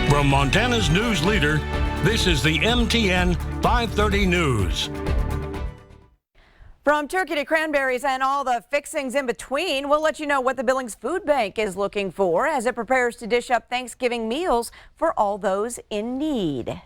From Montana's news leader, this is the MTN 530 News. From turkey to cranberries and all the fixings in between, we'll let you know what the Billings Food Bank is looking for as it prepares to dish up Thanksgiving meals for all those in need.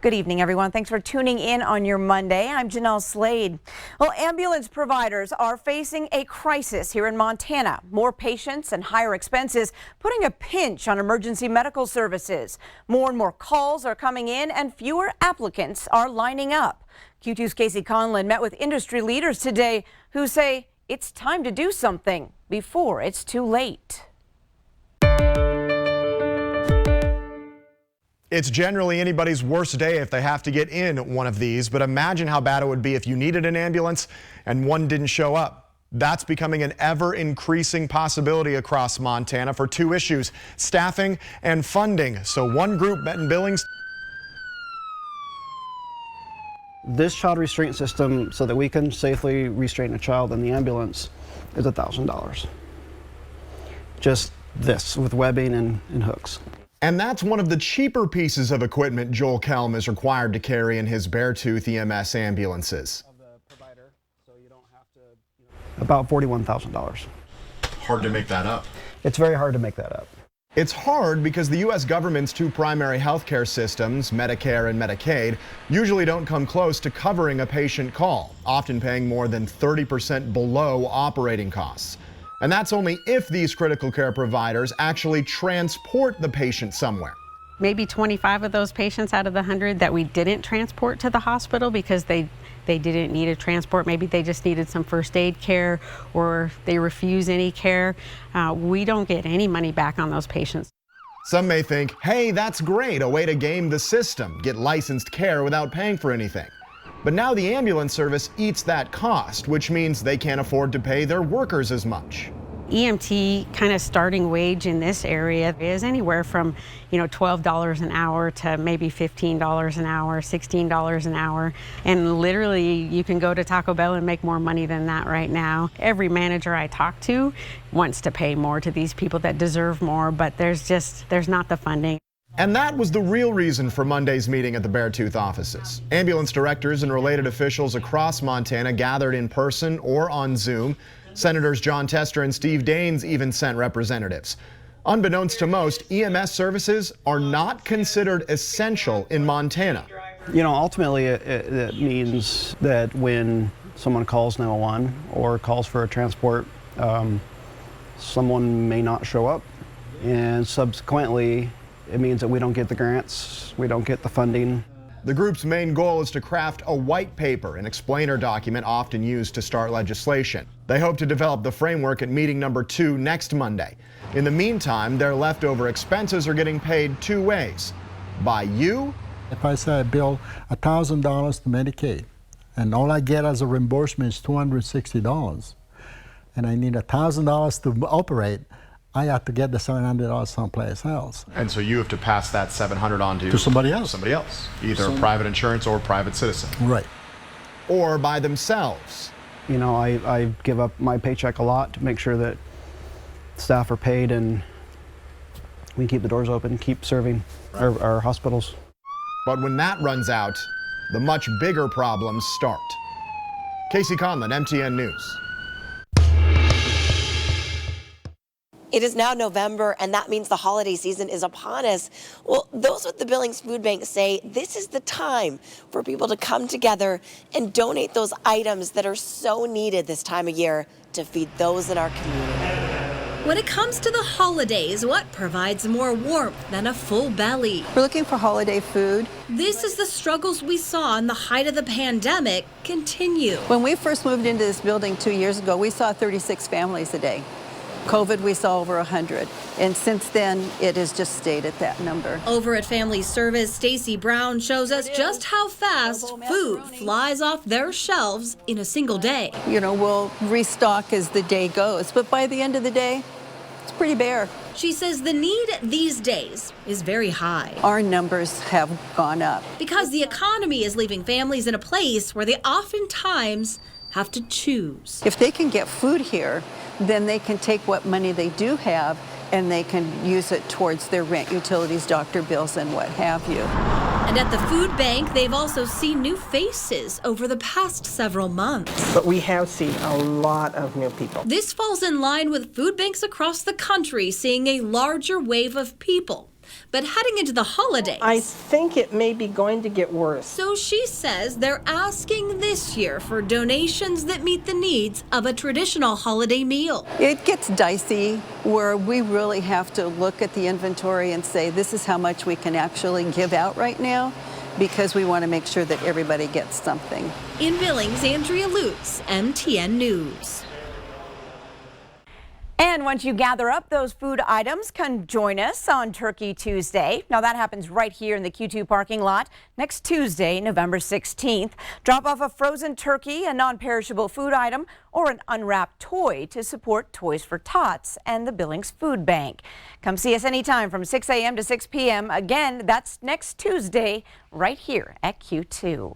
Good evening, everyone. Thanks for tuning in on your Monday. I'm Jeanelle Slade. Well, ambulance providers are facing a crisis here in Montana. More patients and higher expenses putting a pinch on emergency medical services. More and more calls are coming in and fewer applicants are lining up. Q2's Casey Conlon met with industry leaders today who say it's time to do something before it's too late. It's generally anybody's worst day if they have to get in one of these, but imagine how bad it would be if you needed an ambulance and one didn't show up. That's becoming an ever-increasing possibility across Montana for two issues, staffing and funding. So one group met in Billings. This child restraint system, so that we can safely restrain a child in the ambulance, is $1,000. Just this, with webbing and hooks. And that's one of the cheaper pieces of equipment Joel Kelm is required to carry in his Beartooth EMS ambulances. About $41,000. Hard to make that up. It's very hard to make that up. It's hard because the U.S. government's two primary healthcare systems, Medicare and Medicaid, usually don't come close to covering a patient call, often paying more than 30% below operating costs. And that's only if these critical care providers actually transport the patient somewhere. Maybe 25 of those patients out of the 100 that we didn't transport to the hospital because they didn't need a transport. Maybe they just needed some first aid care or they refuse any care. We don't get any money back on those patients. Some may think, hey, that's great, a way to game the system, get licensed care without paying for anything. But now the ambulance service eats that cost, which means they can't afford to pay their workers as much. EMT kind of starting wage in this area is anywhere from, $12 an hour to maybe $15 an hour, $16 an hour. And literally you can go to Taco Bell and make more money than that right now. Every manager I talk to wants to pay more to these people that deserve more, but there's not the funding. And that was the real reason for Monday's meeting at the Beartooth offices. Ambulance directors and related officials across Montana gathered in person or on Zoom. Senators John Tester and Steve Daines even sent representatives. Unbeknownst to most, EMS services are not considered essential in Montana. Ultimately it means that when someone calls 911 or calls for a transport, someone may not show up, and subsequently it means that we don't get the grants, we don't get the funding. The group's main goal is to craft a white paper, an explainer document often used to start legislation. They hope to develop the framework at meeting number 2 next Monday. In the meantime, their leftover expenses are getting paid two ways. By you. If I say I bill $1,000 to Medicaid, and all I get as a reimbursement is $260, and I need $1,000 to operate, I have to get the $700 someplace else. And so you have to pass that $700 on to somebody else. Either a private insurance or a private citizen. Right. Or by themselves. I give up my paycheck a lot to make sure that staff are paid and we keep the doors open, keep serving our hospitals. But when that runs out, the much bigger problems start. Casey Conlon, MTN News. It is now November, and that means the holiday season is upon us. Well, those with the Billings Food Bank say this is the time for people to come together and donate those items that are so needed this time of year to feed those in our community. When it comes to the holidays, what provides more warmth than a full belly? We're looking for holiday food. This is the struggles we saw in the height of the pandemic continue. When we first moved into this building 2 years ago, we saw 36 families a day. COVID, we saw over 100. And since then, it has just stayed at that number. Over at Family Service, Stacy Brown shows us just how fast food flies off their shelves in a single day. We'll restock as the day goes, but by the end of the day, it's pretty bare. She says the need these days is very high. Our numbers have gone up. Because the economy is leaving families in a place where they oftentimes have to choose. If they can get food here, then they can take what money they do have and they can use it towards their rent, utilities, doctor bills, and what have you. And at the food bank, they've also seen new faces over the past several months. But we have seen a lot of new people. This falls in line with food banks across the country seeing a larger wave of people. But heading into the holidays, I think it may be going to get worse. So she says they're asking this year for donations that meet the needs of a traditional holiday meal. It gets dicey where we really have to look at the inventory and say this is how much we can actually give out right now, because we want to make sure that everybody gets something. In Billings, Andrea Lutz, MTN News. And once you gather up those food items, come join us on Turkey Tuesday. Now that happens right here in the Q2 parking lot next Tuesday, November 16th. Drop off a frozen turkey, a non-perishable food item, or an unwrapped toy to support Toys for Tots and the Billings Food Bank. Come see us anytime from 6 a.m. to 6 p.m. Again, that's next Tuesday right here at Q2.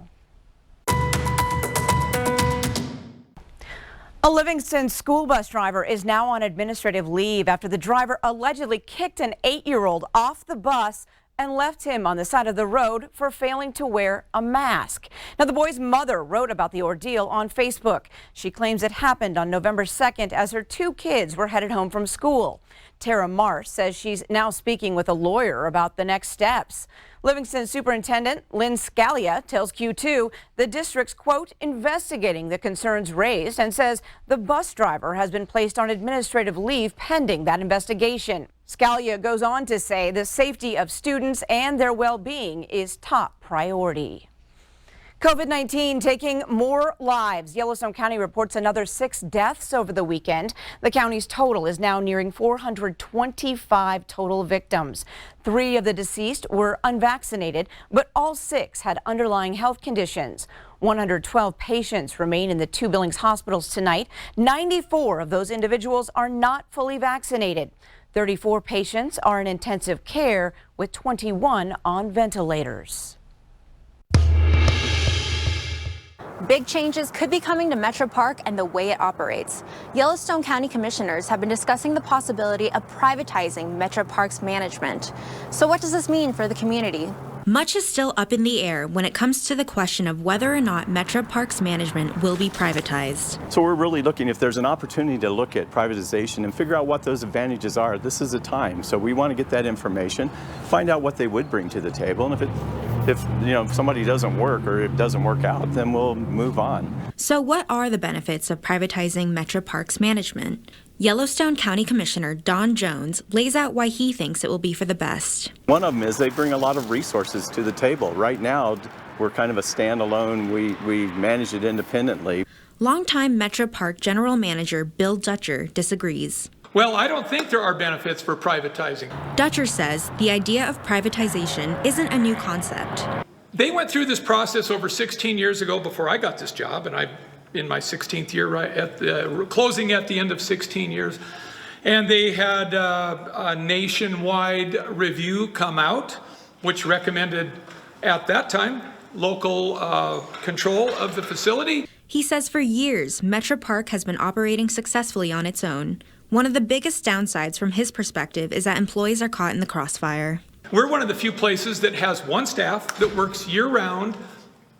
A Livingston school bus driver is now on administrative leave after the driver allegedly kicked an 8-year-old off the bus and left him on the side of the road for failing to wear a mask. Now, the boy's mother wrote about the ordeal on Facebook. She claims it happened on November 2nd as her 2 kids were headed home from school. Tara Marsh says she's now speaking with a lawyer about the next steps. Livingston Superintendent Lynn Scalia tells Q2 the district's, quote, investigating the concerns raised and says the bus driver has been placed on administrative leave pending that investigation. Scalia goes on to say the safety of students and their well-being is top priority. COVID-19 taking more lives. Yellowstone County reports another 6 deaths over the weekend. The county's total is now nearing 425 total victims. 3 of the deceased were unvaccinated, but all 6 had underlying health conditions. 112 patients remain in the 2 Billings hospitals tonight. 94 of those individuals are not fully vaccinated. 34 patients are in intensive care, with 21 on ventilators. Big changes could be coming to Metro Park and the way it operates. Yellowstone County commissioners have been discussing the possibility of privatizing Metro Park's management. So what does this mean for the community? Much is still up in the air when it comes to the question of whether or not Metro Parks management will be privatized. So we're really looking, if there's an opportunity to look at privatization and figure out what those advantages are, this is the time. So we want to get that information, find out what they would bring to the table, and if somebody doesn't work or it doesn't work out, then we'll move on. So what are the benefits of privatizing Metro Parks management? Yellowstone County Commissioner Don Jones lays out why he thinks it will be for the best. One of them is they bring a lot of resources to the table. Right now, we're kind of a standalone. We manage it independently. Longtime Metro Park General Manager Bill Dutcher disagrees. Well, I don't think there are benefits for privatizing. Dutcher says the idea of privatization isn't a new concept. They went through this process over 16 years ago before I got this job, and I'm in my 16th year, right at the closing at the end of 16 years. And they had a nationwide review come out, which recommended at that time local control of the facility. He says for years, Metro Park has been operating successfully on its own. One of the biggest downsides from his perspective is that employees are caught in the crossfire. We're one of the few places that has one staff that works year-round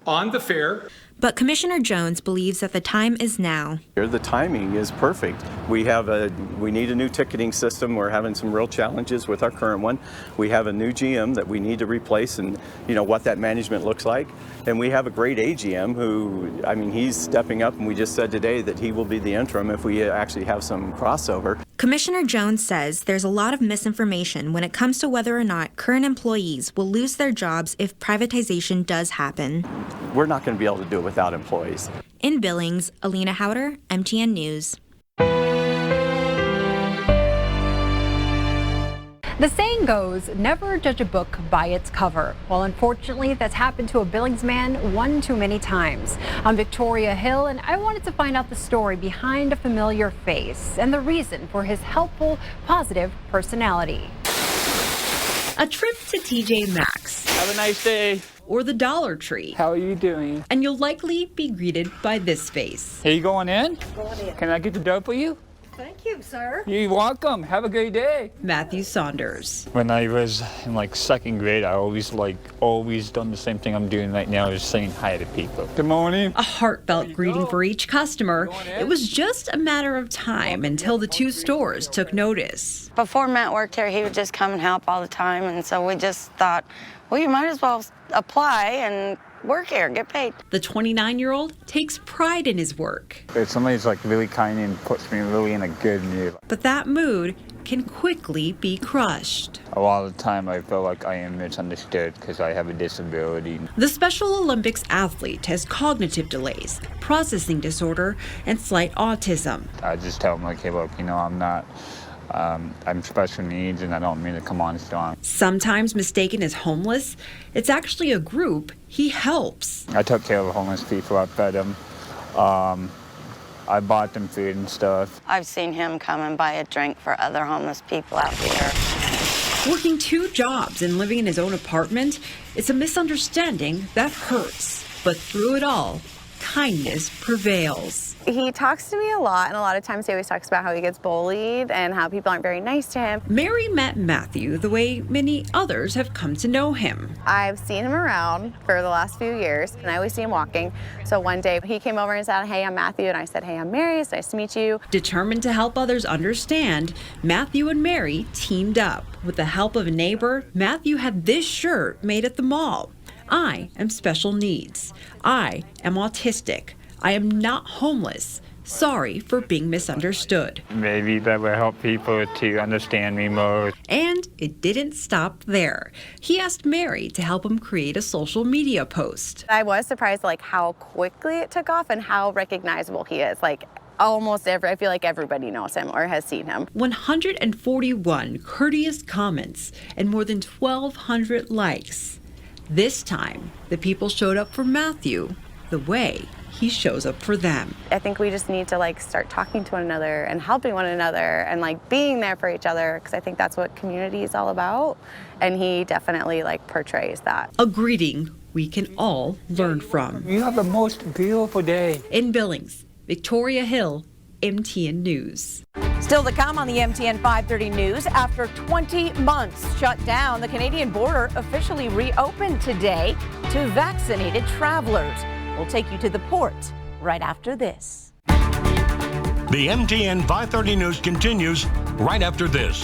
on the fair. But Commissioner Jones believes that the time is now. The timing is perfect. We need a new ticketing system. We're having some real challenges with our current one. We have a new GM that we need to replace, and what that management looks like. And we have a great AGM who, he's stepping up, and we just said today that he will be the interim if we actually have some crossover. Commissioner Jones says there's a lot of misinformation when it comes to whether or not current employees will lose their jobs if privatization does happen. We're not going to be able to do it without employees. In Billings, Alina Howder, MTN News. The saying goes, never judge a book by its cover. Well, unfortunately, that's happened to a Billings man one too many times. I'm Victoria Hill, and I wanted to find out the story behind a familiar face and the reason for his helpful, positive personality. A trip to TJ Maxx. Have a nice day. Or the Dollar Tree. How are you doing? And you'll likely be greeted by this face. Are you going in? Going in. Can I get the dough for you? Thank you, sir. You're welcome. Have a great day. Matthew Saunders. When I was in like second grade, I always done the same thing I'm doing right now, is saying hi to people. Good morning. A heartfelt greeting for each customer. It was just a matter of time until the two stores took notice. Before Matt worked here, he would just come and help all the time, and so we just thought, well, you might as well apply and work here, get paid. The 29-year-old takes pride in his work. If somebody's like really kind and puts me really in a good mood. But that mood can quickly be crushed. A lot of the time I feel like I am misunderstood because I have a disability. The Special Olympics athlete has cognitive delays, processing disorder, and slight autism. I just tell them like, hey, look, I'm special needs and I don't mean to come on strong. Sometimes mistaken as homeless, it's actually a group he helps. I took care of homeless people. I fed them. I bought them food and stuff. I've seen him come and buy a drink for other homeless people out here. Working 2 jobs and living in his own apartment, it's a misunderstanding that hurts. But through it all, kindness prevails. He talks to me a lot, and a lot of times he always talks about how he gets bullied and how people aren't very nice to him. Mary met Matthew the way many others have come to know him. I've seen him around for the last few years, and I always see him walking. So one day he came over and said, hey, I'm Matthew, and I said, hey, I'm Mary, it's nice to meet you. Determined to help others understand, Matthew and Mary teamed up. With the help of a neighbor, Matthew had this shirt made at the mall. I am special needs. I am autistic. I am not homeless. Sorry for being misunderstood. Maybe that will help people to understand me more. And it didn't stop there. He asked Mary to help him create a social media post. I was surprised how quickly it took off and how recognizable he is. I feel like everybody knows him or has seen him. 141 courteous comments and more than 1,200 likes. This time, the people showed up for Matthew the way he shows up for them. I think we just need to start talking to one another and helping one another and being there for each other, because I think that's what community is all about. And he definitely portrays that. A greeting we can all learn from. You have the most beautiful day. In Billings, Victoria Hill, MTN News. Still to come on the MTN 530 News, after 20 months shut down, the Canadian border officially reopened today to vaccinated travelers. We'll take you to the port right after this. The MTN 530 News continues right after this.